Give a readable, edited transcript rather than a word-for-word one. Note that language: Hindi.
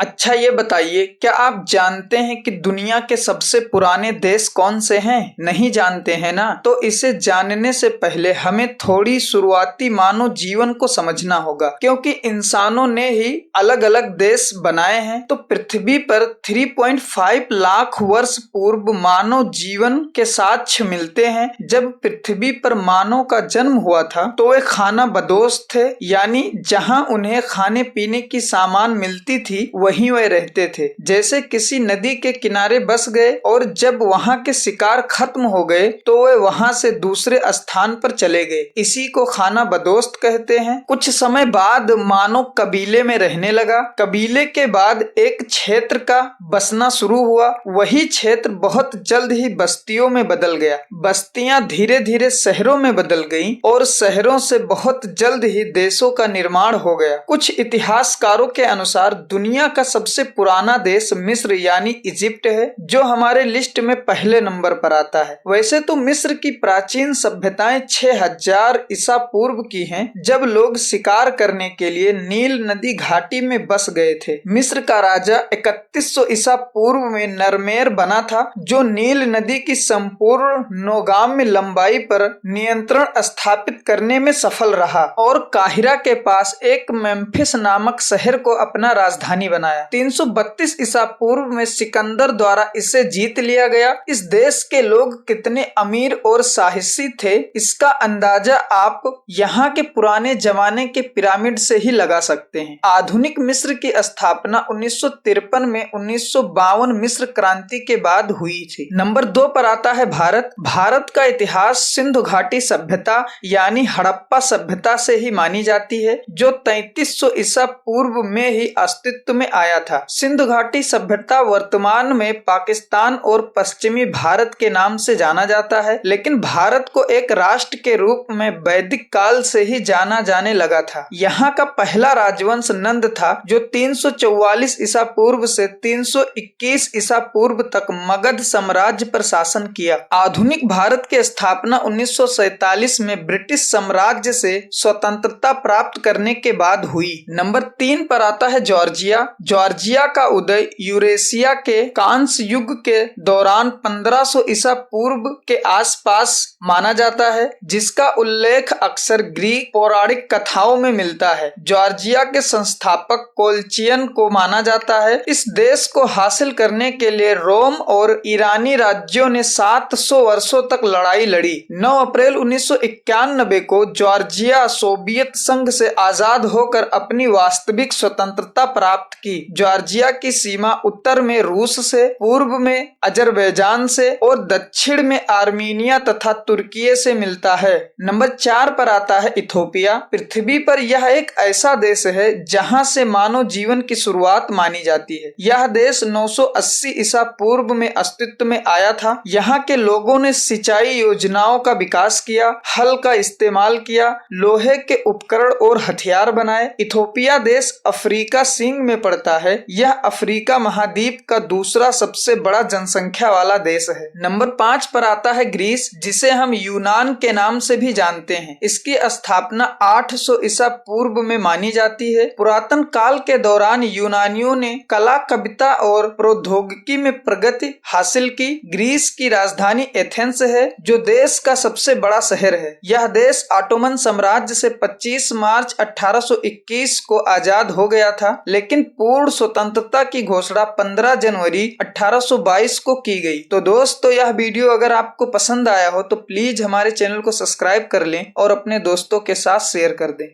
अच्छा ये बताइए, क्या आप जानते हैं कि दुनिया के सबसे पुराने देश कौन से हैं? नहीं जानते हैं ना? तो इसे जानने से पहले हमें थोड़ी शुरुआती मानव जीवन को समझना होगा, क्योंकि इंसानों ने ही अलग अलग देश बनाए हैं। तो पृथ्वी पर 3.5 लाख वर्ष पूर्व मानव जीवन के साक्ष्य मिलते हैं। जब पृथ्वी पर मानव का जन्म हुआ था तो वे खाना बदोश थे, यानी जहां उन्हें खाने पीने की सामान मिलती थी वहीं वे रहते थे। जैसे किसी नदी के किनारे बस गए और जब वहां के शिकार खत्म हो गए तो वे वहां से दूसरे स्थान पर चले गए। इसी को खाना बदोश कहते हैं। कुछ समय बाद मानव कबीले में रहने लगा। कबीले के बाद एक क्षेत्र का बसना शुरू हुआ। वही क्षेत्र बहुत जल्द ही बस्तियों में बदल गया। बस्तियां धीरे धीरे शहरों में बदल गईं और शहरों से बहुत जल्द ही देशों का निर्माण हो गया। कुछ इतिहासकारों के अनुसार दुनिया का सबसे पुराना देश मिस्र यानी इजिप्ट है, जो हमारे लिस्ट में पहले नंबर पर आता है। वैसे तो मिस्र की प्राचीन सभ्यताएं 6000 ईसा पूर्व की हैं, जब लोग शिकार करने के लिए नील नदी घाटी में बस गए थे। मिस्र का राजा 3100 ईसा पूर्व में नरमेर बना था, जो नील नदी की संपूर्ण नौगाम्य लंबाई पर नियंत्रण स्थापित करने में सफल रहा और काहिरा के पास एक मेम्फिस नामक शहर को अपना राजधानी बनाया। 332 ईसा पूर्व में सिकंदर द्वारा इसे जीत लिया गया। इस देश के लोग कितने अमीर और साहसी थे, इसका अंदाजा आप यहाँ के पुराने जमाने के पिरामिड से ही लगा सकते हैं। आधुनिक मिस्र की स्थापना 1953 में 1952 मिस्र क्रांति के बाद हुई थी। नंबर 2 पर आता है भारत। भारत का इतिहास सिंधु घाटी सभ्यता यानी हड़प्पा सभ्यता से ही मानी जाती है, जो 3300 ईसा पूर्व में ही अस्तित्व में आया था। सिंधु घाटी सभ्यता वर्तमान में पाकिस्तान और पश्चिमी भारत के नाम से जाना जाता है, लेकिन भारत को एक राष्ट्र के रूप में वैदिक काल से ही जाना जाने लगा था। यहाँ का पहला राजवंश नंद था, जो 344 ईसा पूर्व से 321 ईसा पूर्व तक मगध साम्राज्य पर शासन किया। आधुनिक भारत की स्थापना 1947 में ब्रिटिश साम्राज्य से स्वतंत्रता प्राप्त करने के बाद हुई। नंबर 3 पर आता है जॉर्जिया। जॉर्जिया का उदय यूरेशिया के कांस्य युग के दौरान 1500 ईसा पूर्व के आसपास माना जाता है, जिसका उल्लेख अक्सर ग्रीक पौराणिक कथाओं में मिलता है। जॉर्जिया के संस्थापक कोल्चियन को माना जाता है। इस देश को हासिल करने के लिए रोम और ईरानी राज्यों ने 700 वर्षों तक लड़ाई लड़ी। 9 अप्रैल 1991 को जॉर्जिया सोवियत संघ से आजाद होकर अपनी वास्तविक स्वतंत्रता प्राप्त की। जॉर्जिया की सीमा उत्तर में रूस से, पूर्व में अजरबैजान से और दक्षिण में आर्मीनिया तथा तुर्की से मिलता है। नंबर 4 पर आता है इथोपिया। पृथ्वी पर यह एक ऐसा देश है जहां से मानव जीवन की शुरुआत मानी जाती है। यह देश 980 ईसा पूर्व में अस्तित्व में आया था। यहाँ के लोगों ने सिंचाई योजनाओं का विकास किया, हल का इस्तेमाल किया, लोहे के उपकरण और हथियार बनाए। इथोपिया देश अफ्रीका सींग में पड़ता है। यह अफ्रीका महाद्वीप का दूसरा सबसे बड़ा जनसंख्या वाला देश है। नंबर 5 पर आता है ग्रीस, जिसे हम यूनान के नाम से भी जानते हैं। इसकी स्थापना 800 ईसा पूर्व में मानी जाती है। पुरातन काल के दौरान यूनानियों ने कला, कविता और प्रौद्योगिकी में प्रगति हासिल की। ग्रीस की राजधानी एथेंस है, जो देश का सबसे बड़ा शहर है। यह देश ऑटोमन साम्राज्य से 25 मार्च 1821 को आजाद हो गया था, लेकिन पूर्ण स्वतंत्रता की घोषणा 15 जनवरी 1822 को की गई। तो दोस्तों, यह वीडियो अगर आपको पसंद आया हो तो प्लीज हमारे चैनल को सब्सक्राइब कर लें और अपने दोस्तों के साथ शेयर कर दें।